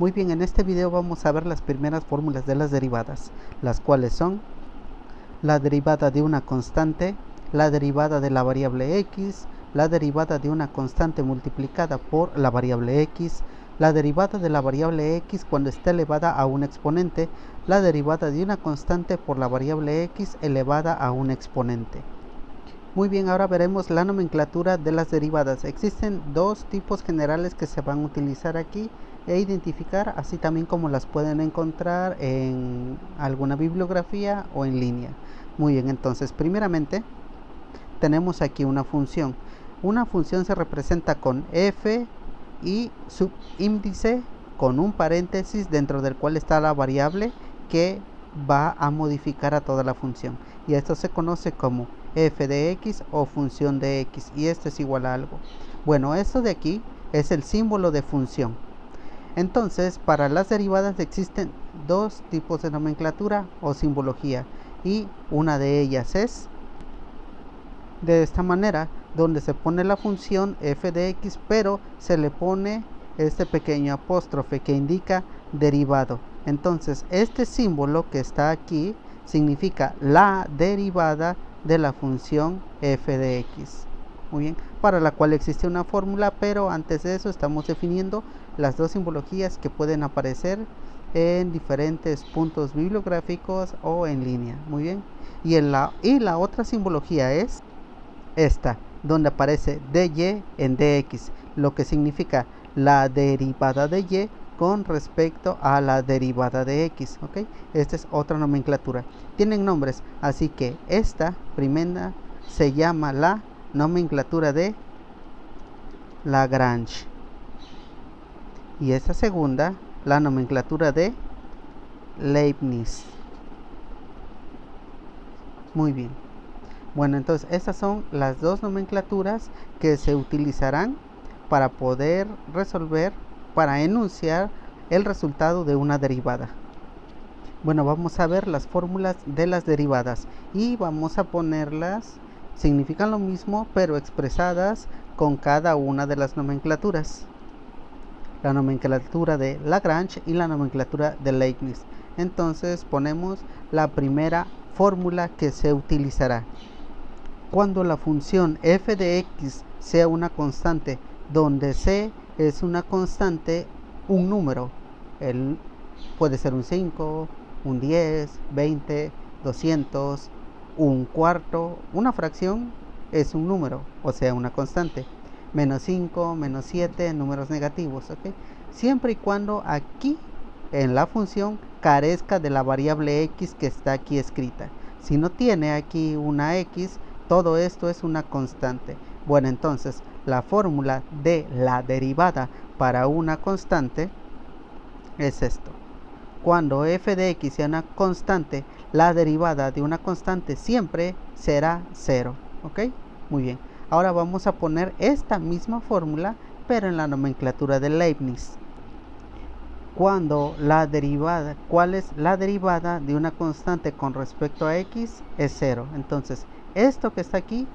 Muy bien, en este video vamos a ver las primeras fórmulas de las derivadas, las cuales son la derivada de una constante, la derivada de la variable x, la derivada de una constante multiplicada por la variable x, la derivada de la variable x cuando esté elevada a un exponente, la derivada de una constante por la variable x elevada a un exponente. Muy bien, ahora veremos la nomenclatura de las derivadas. Existen dos tipos generales que se van a utilizar aquí e identificar, así también como las pueden encontrar en alguna bibliografía o en línea. Muy bien, entonces primeramente tenemos aquí una función. Una función se representa con f y subíndice con un paréntesis dentro del cual está la variable que va a modificar a toda la función, y esto se conoce como f de x o función de x, y esto es igual a algo. Bueno, esto de aquí es el símbolo de función. Entonces, para las derivadas existen dos tipos de nomenclatura o simbología, y una de ellas es de esta manera, donde se pone la función f de x, pero se le pone este pequeño apóstrofe que indica derivado. Entonces, este símbolo que está aquí significa la derivada de la función f de x. Muy bien, para la cual existe una fórmula, pero antes de eso estamos definiendo las dos simbologías que pueden aparecer en diferentes puntos bibliográficos o en línea. Muy bien, y la otra simbología es esta, donde aparece dy en dx, lo que significa la derivada de y con respecto a la derivada de x. ¿Ok? Esta es otra nomenclatura. Tienen nombres, así que esta primera se llama la nomenclatura de Lagrange, y esta segunda la nomenclatura de Leibniz. Muy bien. Bueno, entonces estas son las dos nomenclaturas que se utilizarán para poder resolver, para enunciar el resultado de una derivada. Bueno, vamos a ver las fórmulas de las derivadas y vamos a ponerlas, significan lo mismo, pero expresadas con cada una de las nomenclaturas. La nomenclatura de Lagrange y la nomenclatura de Leibniz. Entonces ponemos la primera fórmula que se utilizará. Cuando la función f de x sea una constante, donde c es una constante, un número, puede ser un 5, un 10, 20, 200, un cuarto, una fracción es un número, o sea, una constante. Menos 5, menos 7, números negativos, ¿ok? Siempre y cuando aquí en la función carezca de la variable x que está aquí escrita. Si no tiene aquí una x, todo esto es una constante. Bueno, entonces la fórmula de la derivada para una constante es esto. Cuando f de x sea una constante, la derivada de una constante siempre será 0. ¿Ok? Muy bien. Ahora vamos a poner esta misma fórmula, pero en la nomenclatura de Leibniz. ¿Cuál es la derivada de una constante con respecto a x? Es 0. Entonces, esto que está aquí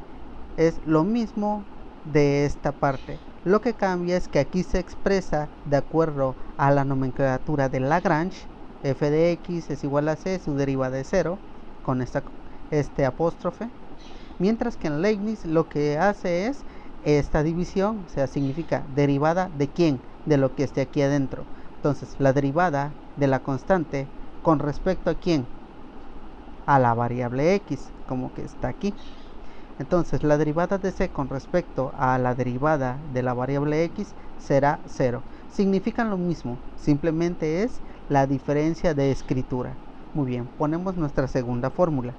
es lo mismo de esta parte. Lo que cambia es que aquí se expresa de acuerdo a la nomenclatura de Lagrange. F de x es igual a c, su derivada es 0, con este apóstrofe. Mientras que en Leibniz lo que hace es esta división, o sea, significa derivada de quién, de lo que esté aquí adentro. Entonces, la derivada de la constante con respecto a quién, a la variable x, como que está aquí. Entonces, la derivada de c con respecto a la derivada de la variable x será 0. Significan lo mismo, simplemente es la diferencia de escritura. Muy bien, ponemos nuestra segunda fórmula.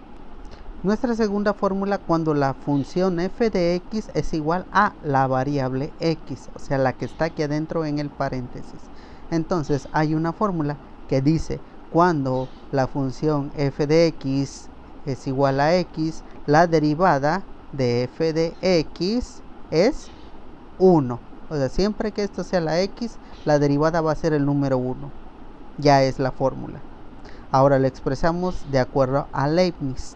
Nuestra segunda fórmula, cuando la función f de x es igual a la variable x, o sea, la que está aquí adentro en el paréntesis. Entonces, hay una fórmula que dice, cuando la función f de x es igual a x, la derivada de f de x es 1. O sea, siempre que esto sea la x, la derivada va a ser el número 1. Ya es la fórmula. Ahora lo expresamos de acuerdo a Leibniz.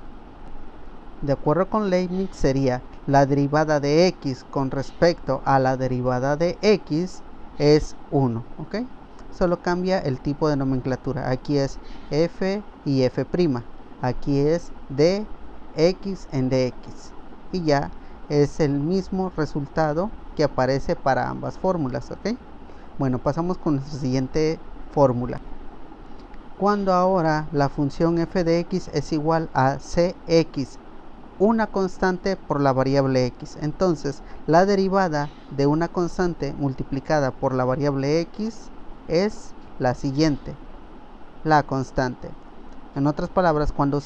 De acuerdo con Leibniz sería la derivada de x con respecto a la derivada de x es 1. ¿Ok? solo cambia el tipo de nomenclatura. Aquí es f y f', aquí es dx en dx, y ya es el mismo resultado que aparece para ambas fórmulas, ¿ok? Bueno, pasamos con nuestra siguiente fórmula. Cuando ahora la función f de x es igual a cx, una constante por la variable x, entonces la derivada de una constante multiplicada por la variable x es la siguiente, la constante. En otras palabras, cuando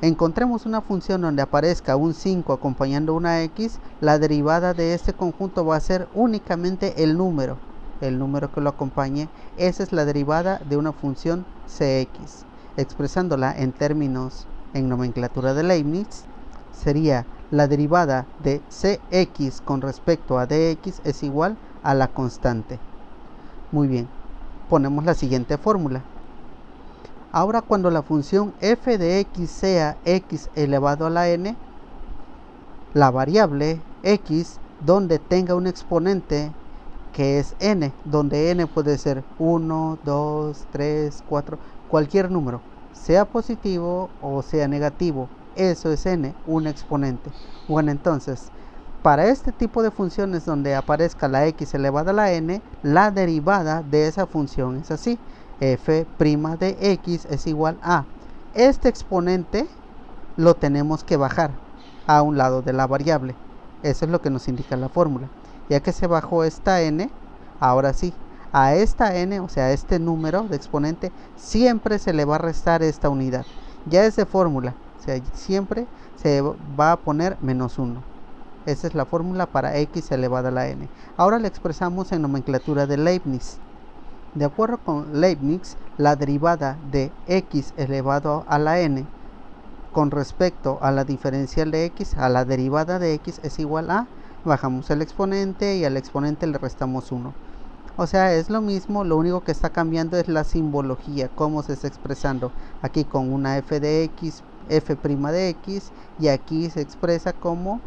encontremos una función donde aparezca un 5 acompañando una x, la derivada de este conjunto va a ser únicamente el número que lo acompañe. Esa es la derivada de una función cx. Expresándola en términos en nomenclatura de Leibniz, sería la derivada de cx con respecto a dx es igual a la constante. Muy bien, ponemos la siguiente fórmula. Ahora, cuando la función f de x sea x elevado a la n, la variable x donde tenga un exponente que es n, donde n puede ser 1, 2, 3, 4, cualquier número, sea positivo o sea negativo, eso es n, un exponente. Bueno, entonces, para este tipo de funciones donde aparezca la x elevada a la n, la derivada de esa función es así: f' de x es igual a este exponente, lo tenemos que bajar a un lado de la variable. Eso es lo que nos indica la fórmula. Ya que se bajó esta n, ahora sí, a esta n, o sea, a este número de exponente, siempre se le va a restar esta unidad. Ya es de fórmula, o sea, siempre se va a poner menos 1. Esa es la fórmula para x elevada a la n. Ahora la expresamos en nomenclatura de Leibniz. De acuerdo con Leibniz, la derivada de x elevado a la n con respecto a la diferencial de x, a la derivada de x es igual a, bajamos el exponente y al exponente le restamos 1. O sea, es lo mismo, lo único que está cambiando es la simbología, cómo se está expresando. Aquí con una f de x, f' de x, y aquí se expresa como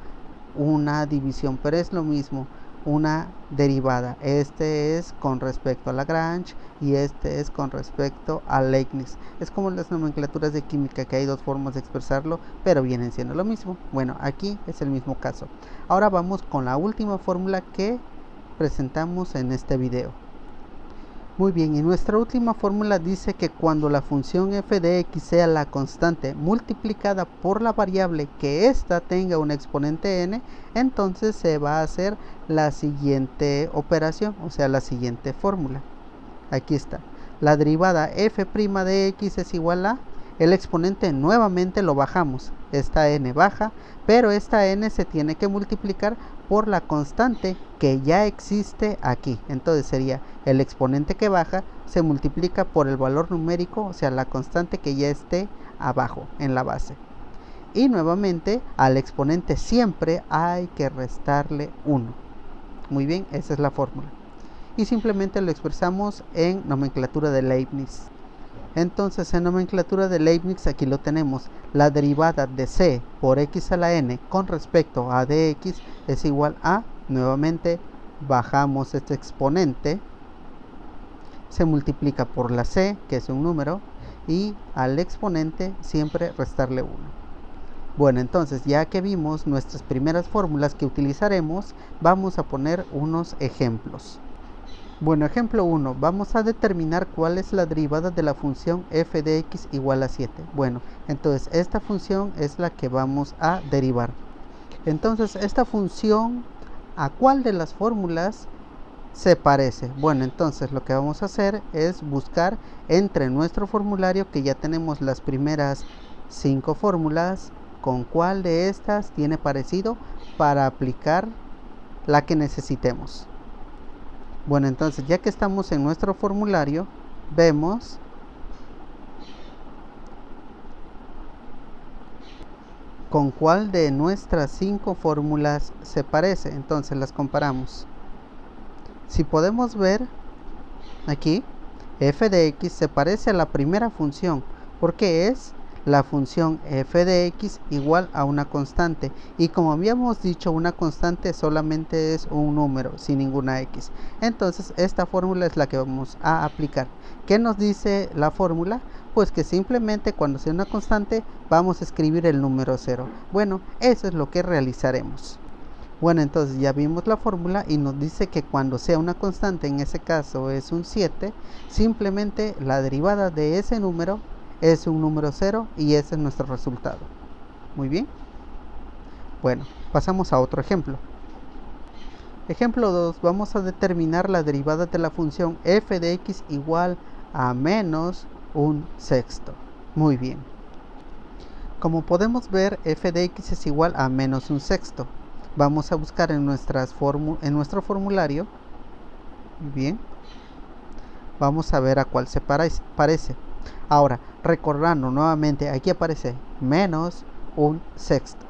una división, pero es lo mismo, una derivada. Este es con respecto a Lagrange y este es con respecto a Leibniz. Es como las nomenclaturas de química, que hay dos formas de expresarlo, pero vienen siendo lo mismo. Bueno, aquí es el mismo caso. Ahora vamos con la última fórmula que presentamos en este video. Muy bien, y nuestra última fórmula dice que cuando la función f de x sea la constante multiplicada por la variable que ésta tenga un exponente n, entonces se va a hacer la siguiente operación, o sea, la siguiente fórmula. Aquí está. La derivada f' de x es igual a, el exponente nuevamente lo bajamos, esta n baja, pero esta n se tiene que multiplicar por la constante que ya existe aquí. Entonces sería el exponente que baja se multiplica por el valor numérico, o sea, la constante que ya esté abajo en la base. Y nuevamente al exponente siempre hay que restarle 1. Muy bien, esa es la fórmula. Y simplemente lo expresamos en nomenclatura de Leibniz. Entonces, en nomenclatura de Leibniz aquí lo tenemos. La derivada de c por x a la n con respecto a dx es igual a, nuevamente bajamos este exponente, se multiplica por la c, que es un número, y al exponente siempre restarle 1. Bueno, entonces ya que vimos nuestras primeras fórmulas que utilizaremos, vamos a poner unos ejemplos. Bueno, ejemplo 1, vamos a determinar cuál es la derivada de la función f de x igual a 7. Bueno, entonces esta función es la que vamos a derivar. Entonces, esta función, ¿a cuál de las fórmulas se parece? Bueno, entonces lo que vamos a hacer es buscar entre nuestro formulario, que ya tenemos las primeras 5 fórmulas, con cuál de estas tiene parecido para aplicar la que necesitemos. Bueno, entonces ya que estamos en nuestro formulario, vemos con cuál de nuestras 5 fórmulas se parece. Entonces las comparamos. Si podemos ver aquí, f de x se parece a la primera función, porque es la función f de x igual a una constante, y como habíamos dicho, una constante solamente es un número sin ninguna x. Entonces esta fórmula es la que vamos a aplicar. ¿Qué nos dice la fórmula? Pues que simplemente cuando sea una constante vamos a escribir el número 0. Bueno, eso es lo que realizaremos. Bueno, entonces ya vimos la fórmula y nos dice que cuando sea una constante, en ese caso es un 7, simplemente la derivada de ese número es un número 0 y ese es nuestro resultado. Muy bien. Bueno, pasamos a otro ejemplo. Ejemplo 2, vamos a determinar la derivada de la función f de x igual a menos un sexto. Muy bien. Como podemos ver, f de x es igual a menos un sexto. Vamos a buscar en nuestro formulario. Muy bien. Vamos a ver a cuál se parece. Ahora, recordando nuevamente, aquí aparece menos un sexto.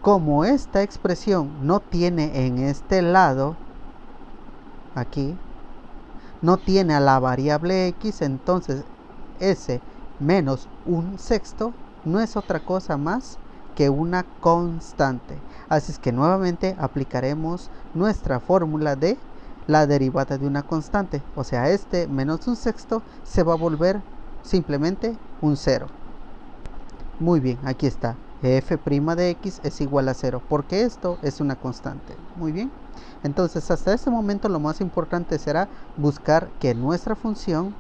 Como esta expresión no tiene en este lado, aquí, no tiene a la variable x, entonces ese menos un sexto no es otra cosa más que una constante. Así es que nuevamente aplicaremos nuestra fórmula de la derivada de una constante. O sea, este menos un sexto se va a volver simplemente un 0. Muy bien, aquí está. F' de x es igual a 0, porque esto es una constante. Muy bien. Entonces, hasta este momento lo más importante será buscar que nuestra función,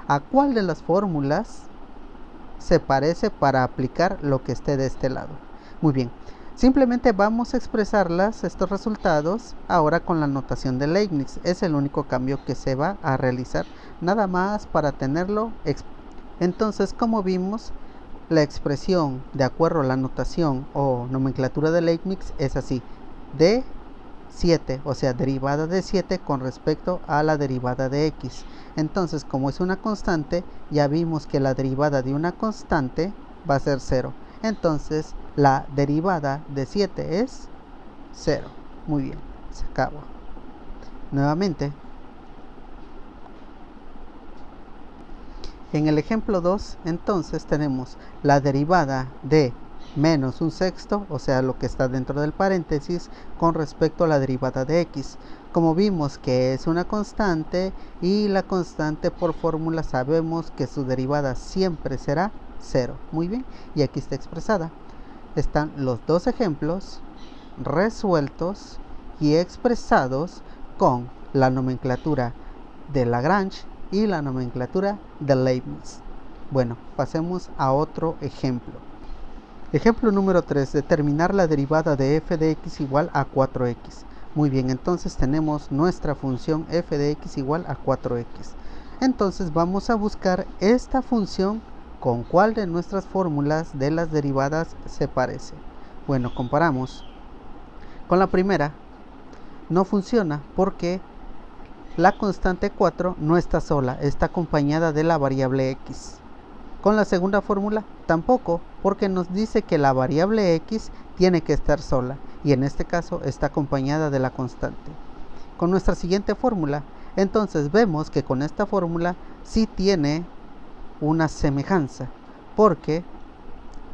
a cuál de las fórmulas se parece para aplicar lo que esté de este lado. Muy bien. Simplemente vamos a expresarlas, estos resultados, ahora con la notación de Leibniz. Es el único cambio que se va a realizar, nada más para tenerlo. Entonces, como vimos, la expresión de acuerdo a la notación o nomenclatura de Leibniz es así: de 7, o sea, derivada de 7 con respecto a la derivada de x. Entonces, como es una constante, ya vimos que la derivada de una constante va a ser 0. Entonces, la derivada de 7 es 0. Muy bien, se acabó. Nuevamente, en el ejemplo 2, entonces tenemos la derivada de menos un sexto, o sea, lo que está dentro del paréntesis, con respecto a la derivada de x. Como vimos que es una constante, y la constante por fórmula sabemos que su derivada siempre será 0. Muy bien, y aquí está expresada. Están los dos ejemplos resueltos y expresados con la nomenclatura de Lagrange y la nomenclatura de Leibniz. Bueno, pasemos a otro ejemplo. Ejemplo número 3, determinar la derivada de f de x igual a 4x. Muy bien, entonces tenemos nuestra función f de x igual a 4x. Entonces vamos a buscar esta función con cuál de nuestras fórmulas de las derivadas se parece. Bueno, comparamos. Con la primera no funciona porque la constante 4 no está sola, está acompañada de la variable x. Con la segunda fórmula tampoco, porque nos dice que la variable x tiene que estar sola, y en este caso está acompañada de la constante. Con nuestra siguiente fórmula, entonces vemos que con esta fórmula sí tiene una semejanza, porque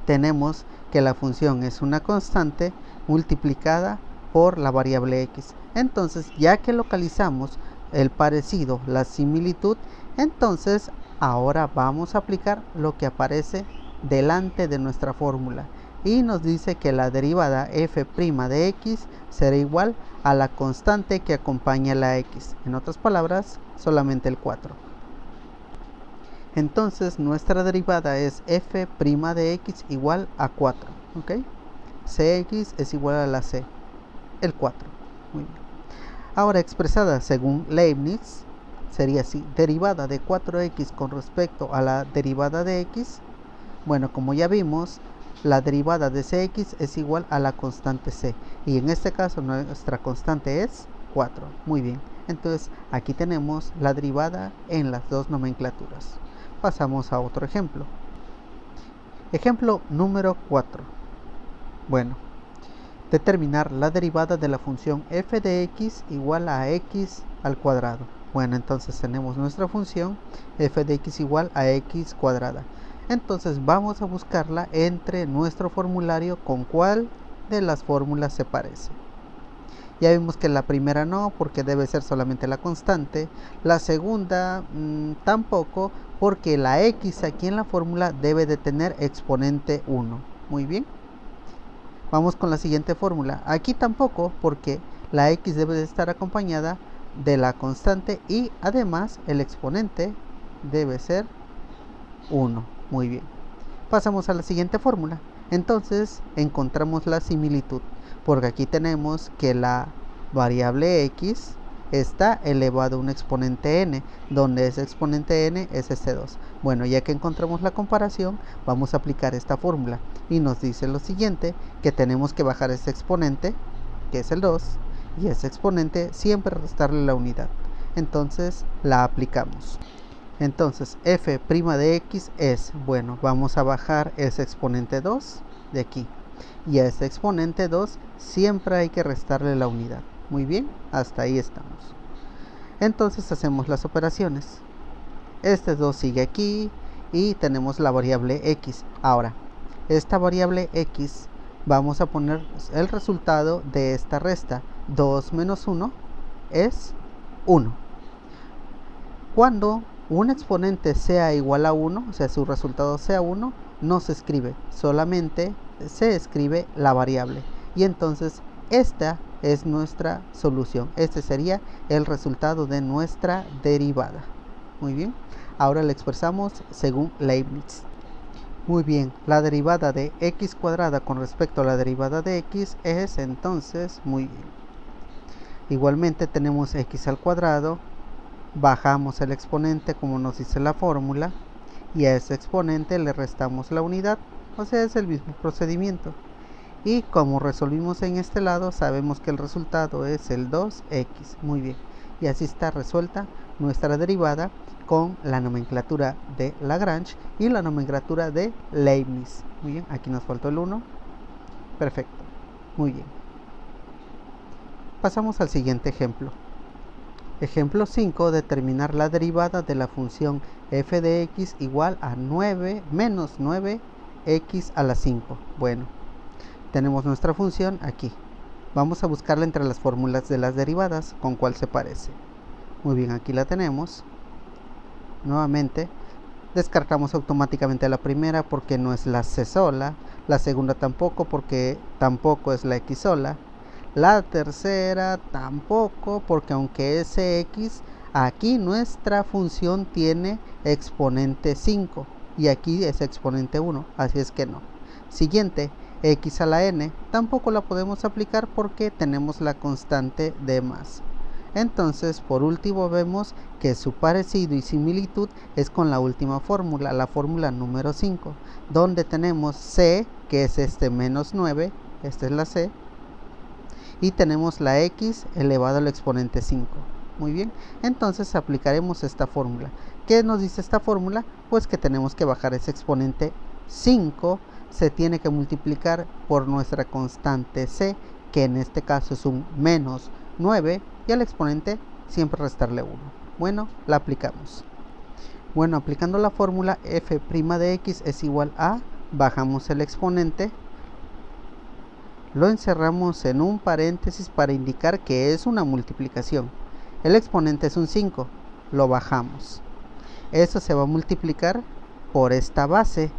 tenemos que la función es una constante multiplicada por la variable x. Entonces, ya que localizamos el parecido, la similitud, entonces ahora vamos a aplicar lo que aparece delante de nuestra fórmula, y nos dice que la derivada f' de x será igual a la constante que acompaña la x, en otras palabras, solamente el 4. Entonces nuestra derivada es f' de x igual a 4, ¿ok? Cx es igual a la c, el 4. Muy bien. Ahora, expresada según Leibniz, sería así: derivada de 4x con respecto a la derivada de x. Bueno, como ya vimos, la derivada de cx es igual a la constante c, y en este caso nuestra constante es 4. Muy bien, entonces aquí tenemos la derivada en las dos nomenclaturas. Pasamos a otro ejemplo. Ejemplo número 4. Bueno, determinar la derivada de la función f de x igual a x al cuadrado. Bueno, entonces tenemos nuestra función f de x igual a x cuadrada. Entonces vamos a buscarla entre nuestro formulario con cuál de las fórmulas se parece. Ya vimos que la primera no, porque debe ser solamente la constante. La segunda tampoco, porque la x aquí en la fórmula debe de tener exponente 1. Muy bien. Vamos con la siguiente fórmula. Aquí tampoco, porque la x debe de estar acompañada de la constante y además el exponente debe ser 1. Muy bien. Pasamos a la siguiente fórmula. Entonces encontramos la similitud, porque aquí tenemos que la variable x está elevado a un exponente n, donde ese exponente n es este 2. Bueno, ya que encontramos la comparación, vamos a aplicar esta fórmula y nos dice lo siguiente, que tenemos que bajar ese exponente, que es el 2, y ese exponente siempre restarle la unidad. Entonces la aplicamos. Entonces f' de x es, bueno, vamos a bajar ese exponente 2 de aquí. Y a ese exponente 2 siempre hay que restarle la unidad. Muy bien, hasta ahí estamos. Entonces hacemos las operaciones. Este 2 sigue aquí y tenemos la variable x. Ahora, esta variable x, vamos a poner el resultado de esta resta. 2 menos 1 es 1. Cuando un exponente sea igual a 1, o sea, su resultado sea 1, no se escribe, solamente se escribe la variable. Y entonces esta es nuestra solución. Este sería el resultado de nuestra derivada. Muy bien, ahora la expresamos según Leibniz. Muy bien, la derivada de x cuadrada con respecto a la derivada de x es entonces, muy bien. Igualmente tenemos x al cuadrado. Bajamos el exponente como nos dice la fórmula y a ese exponente le restamos la unidad, o sea, es el mismo procedimiento. Y como resolvimos en este lado, sabemos que el resultado es el 2x. Muy bien, y así está resuelta nuestra derivada con la nomenclatura de Lagrange y la nomenclatura de Leibniz. Muy bien, aquí nos faltó el 1. Perfecto, muy bien. Pasamos al siguiente ejemplo. Ejemplo 5, determinar la derivada de la función f de x igual a 9 menos 9x a la 5. Bueno, tenemos nuestra función aquí. Vamos a buscarla entre las fórmulas de las derivadas, con cuál se parece. Muy bien, aquí la tenemos. Nuevamente, descartamos automáticamente la primera porque no es la c sola. La segunda tampoco porque tampoco es la x sola. La tercera tampoco, porque aunque es x, aquí nuestra función tiene exponente 5 y aquí es exponente 1, así es que no. Siguiente, x a la n, tampoco la podemos aplicar porque tenemos la constante de más. Entonces, por último, vemos que su parecido y similitud es con la última fórmula, la fórmula número 5, donde tenemos c, que es este menos 9, esta es la c, y tenemos la x elevado al exponente 5. Muy bien, entonces aplicaremos esta fórmula. ¿Qué nos dice esta fórmula? Pues que tenemos que bajar ese exponente 5, se tiene que multiplicar por nuestra constante c, que en este caso es un menos 9, y al exponente siempre restarle 1. Bueno, la aplicamos. Bueno, aplicando la fórmula f' de x es igual a, bajamos el exponente, lo encerramos en un paréntesis para indicar que es una multiplicación. El exponente es un 5, lo bajamos. Eso se va a multiplicar por esta base,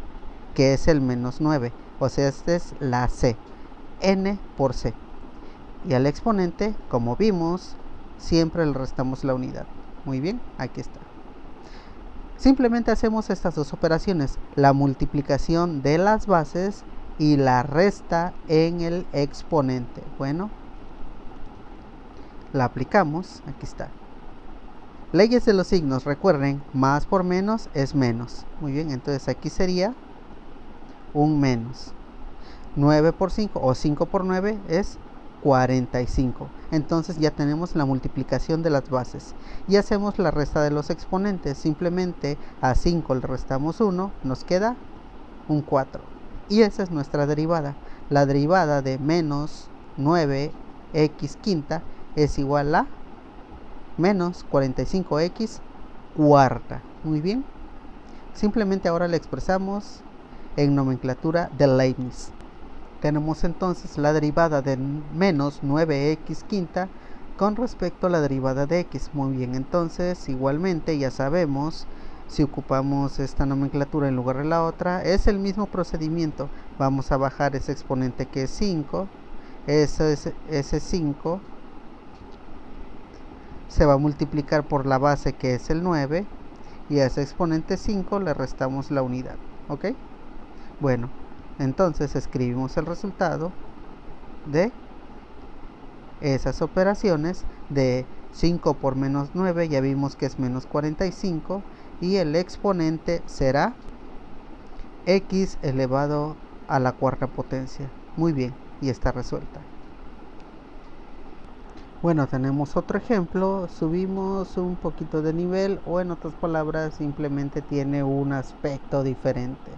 que es el menos 9, o sea, esta es la c, n por c. Y al exponente, como vimos, siempre le restamos la unidad. Muy bien, aquí está. Simplemente hacemos estas dos operaciones, la multiplicación de las bases y la resta en el exponente. Bueno, la aplicamos, aquí está. Leyes de los signos, recuerden, más por menos es menos. Muy bien, entonces aquí sería un menos. 9 por 5 o 5 por 9 es 45. Entonces ya tenemos la multiplicación de las bases. Y hacemos la resta de los exponentes. Simplemente a 5 le restamos 1, nos queda un 4. Y esa es nuestra derivada. La derivada de menos 9x quinta es igual a menos 45x cuarta. Muy bien. Simplemente ahora la expresamos en nomenclatura de Leibniz. Tenemos entonces la derivada de menos 9x quinta con respecto a la derivada de x. Muy bien, entonces igualmente ya sabemos, si ocupamos esta nomenclatura en lugar de la otra, es el mismo procedimiento. Vamos a bajar ese exponente que es 5, ese 5 se va a multiplicar por la base que es el 9 y a ese exponente 5 le restamos la unidad, ¿ok? Bueno, entonces escribimos el resultado de esas operaciones. De 5 por menos 9 ya vimos que es menos 45 y el exponente será x elevado a la cuarta potencia. Muy bien, y está resuelta. Bueno, tenemos otro ejemplo, subimos un poquito de nivel, o en otras palabras simplemente tiene un aspecto diferente,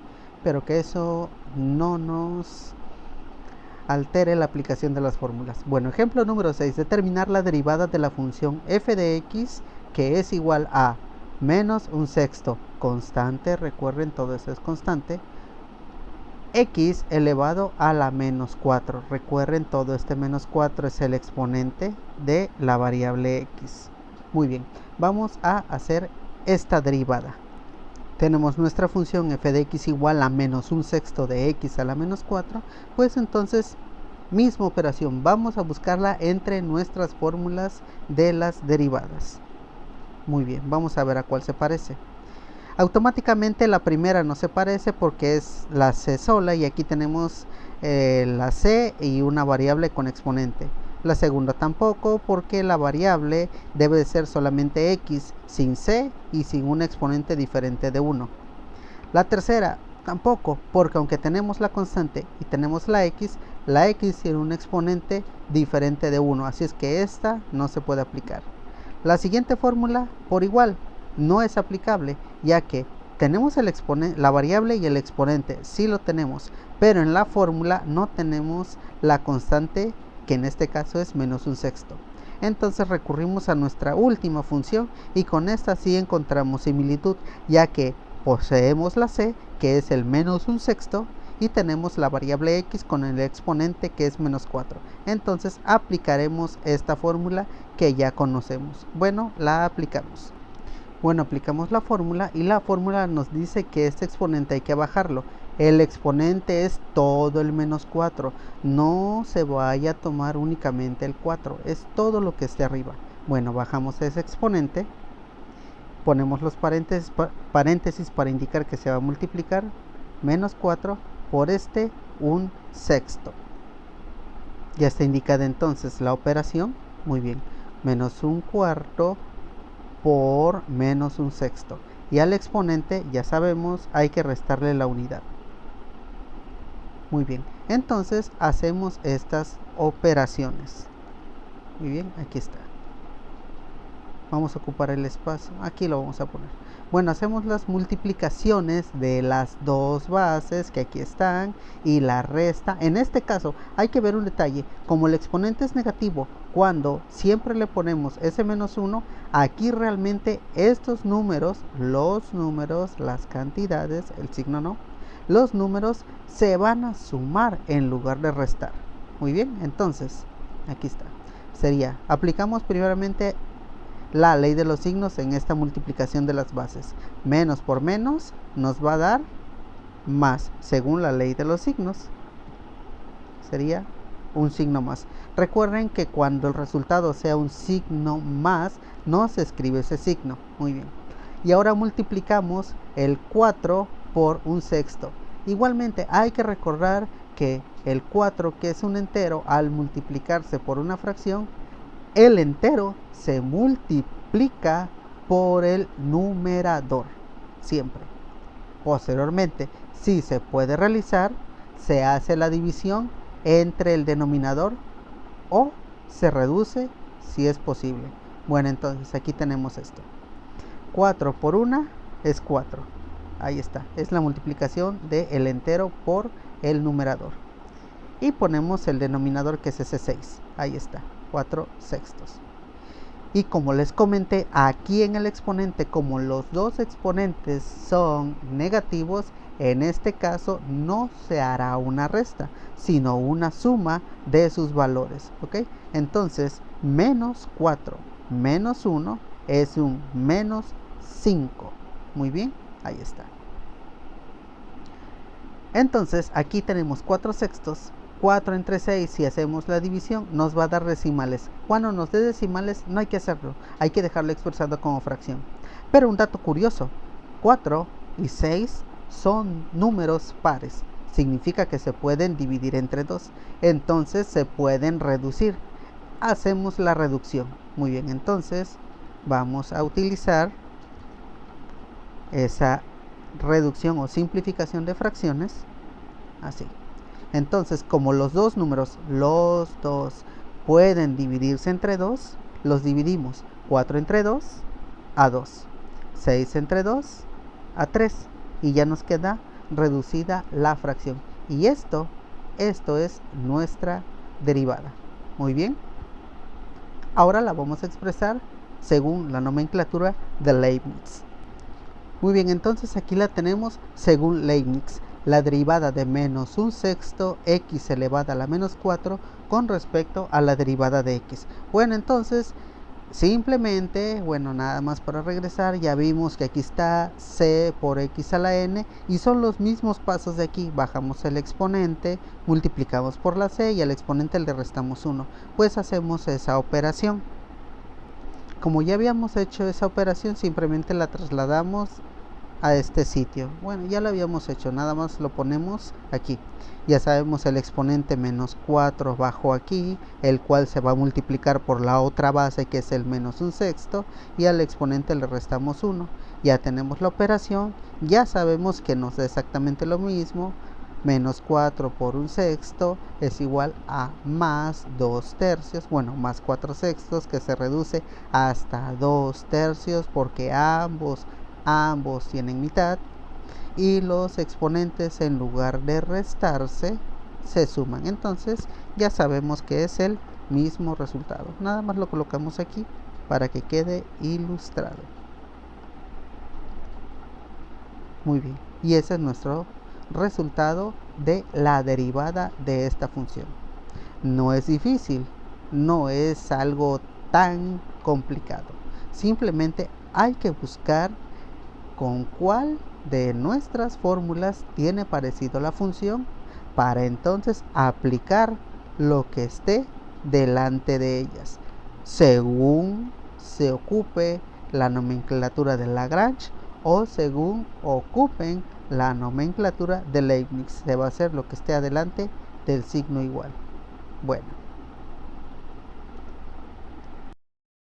pero que eso no nos altere la aplicación de las fórmulas. Bueno, ejemplo número 6, determinar la derivada de la función f de x, que es igual a menos un sexto constante, recuerden todo eso es constante, x elevado a la menos 4. Recuerden, todo este menos 4 es el exponente de la variable x. Muy bien, vamos a hacer esta derivada. Tenemos nuestra función f de x igual a menos un sexto de x a la menos 4. Pues entonces, misma operación, vamos a buscarla entre nuestras fórmulas de las derivadas. Muy bien, vamos a ver a cuál se parece. Automáticamente la primera no se parece porque es la c sola, y aquí tenemos la c y una variable con exponente. La segunda tampoco, porque la variable debe de ser solamente x sin c y sin un exponente diferente de 1. La tercera tampoco, porque aunque tenemos la constante y tenemos la x tiene un exponente diferente de 1, así es que esta no se puede aplicar. La siguiente fórmula, por igual, no es aplicable, ya que tenemos la variable y el exponente, sí lo tenemos, pero en la fórmula no tenemos la constante, que en este caso es menos un sexto. Entonces recurrimos a nuestra última función y con esta sí encontramos similitud, ya que poseemos la c, que es el menos un sexto, y tenemos la variable x con el exponente que es menos 4. Entonces aplicaremos esta fórmula que ya conocemos. Bueno, la aplicamos. Bueno, aplicamos la fórmula y la fórmula nos dice que este exponente hay que bajarlo. El exponente es todo el menos 4. No se vaya a tomar únicamente el 4, es todo lo que esté arriba. Bueno, bajamos ese exponente, ponemos los paréntesis para indicar que se va a multiplicar menos 4 por este un sexto. Ya está indicada entonces la operación. Muy bien, menos un cuarto por menos un sexto, y al exponente ya sabemos hay que restarle la unidad. Muy bien, entonces hacemos estas operaciones. Muy bien, aquí está. Vamos a ocupar el espacio, aquí lo vamos a poner. Bueno, hacemos las multiplicaciones de las dos bases que aquí están y la resta. En este caso hay que ver un detalle: como el exponente es negativo, cuando siempre le ponemos ese menos 1, aquí realmente estos números, los números, las cantidades, el signo no, los números se van a sumar en lugar de restar. Muy bien, entonces aquí está. Sería, aplicamos primeramente la ley de los signos en esta multiplicación de las bases. Menos por menos nos va a dar más, según la ley de los signos. Sería un signo más. Recuerden que cuando el resultado sea un signo más, no se escribe ese signo. Muy bien. Y ahora multiplicamos el 4 por un sexto. Igualmente hay que recordar que el 4, que es un entero, al multiplicarse por una fracción, el entero se multiplica por el numerador siempre. Posteriormente, si se puede realizar, se hace la división entre el denominador o se reduce si es posible. Bueno, entonces aquí tenemos esto. 4 por 1 es 4. Ahí está, es la multiplicación del entero por el numerador. Y ponemos el denominador, que es ese 6. Ahí está, 4 sextos. Y como les comenté, aquí en el exponente, como los dos exponentes son negativos, en este caso no se hará una resta, sino una suma de sus valores. ¿Ok? Entonces, menos 4 menos 1 es un menos 5. Muy bien, ahí está. Entonces, aquí tenemos 4 sextos. 4 entre 6, si hacemos la división, nos va a dar decimales. Cuando nos dé decimales, no hay que hacerlo. Hay que dejarlo expresado como fracción. Pero un dato curioso, 4 y 6 son números pares. Significa que se pueden dividir entre 2. Entonces, se pueden reducir. Hacemos la reducción. Muy bien, entonces, vamos a utilizar esa reducción o simplificación de fracciones. Así. Entonces, como los dos números, los dos, pueden dividirse entre 2, los dividimos. 4 entre 2, a 2. 6 entre 2, a 3. Y ya nos queda reducida la fracción. Y esto es nuestra derivada. Muy bien. Ahora la vamos a expresar según la nomenclatura de Leibniz. Muy bien, entonces aquí la tenemos según Leibniz. La derivada de menos un sexto x elevada a la menos 4 con respecto a la derivada de x. Bueno, entonces simplemente, nada más para regresar, ya vimos que aquí está c por x a la n y son los mismos pasos de aquí. Bajamos el exponente, multiplicamos por la c y al exponente le restamos 1. Pues hacemos esa operación. Como ya habíamos hecho esa operación, simplemente la trasladamos a este sitio. Bueno, ya lo habíamos hecho, nada más lo ponemos aquí. Ya sabemos el exponente menos 4 bajo aquí, el cual se va a multiplicar por la otra base que es el menos un sexto, y al exponente le restamos 1. Ya tenemos la operación, ya sabemos que nos da exactamente lo mismo. Menos 4 por un sexto es igual a más 2 tercios, más 4 sextos, que se reduce hasta 2 tercios porque ambos tienen mitad, y los exponentes, en lugar de restarse, se suman. Entonces ya sabemos que es el mismo resultado. Nada más lo colocamos aquí para que quede ilustrado. Muy bien, y ese es nuestro resultado de la derivada de esta función. No es difícil, no es algo tan complicado. Simplemente hay que buscar con cuál de nuestras fórmulas tiene parecido la función para entonces aplicar lo que esté delante de ellas, según se ocupe la nomenclatura de Lagrange o según ocupen la nomenclatura de Leibniz. Se va a hacer lo que esté adelante del signo igual. Bueno.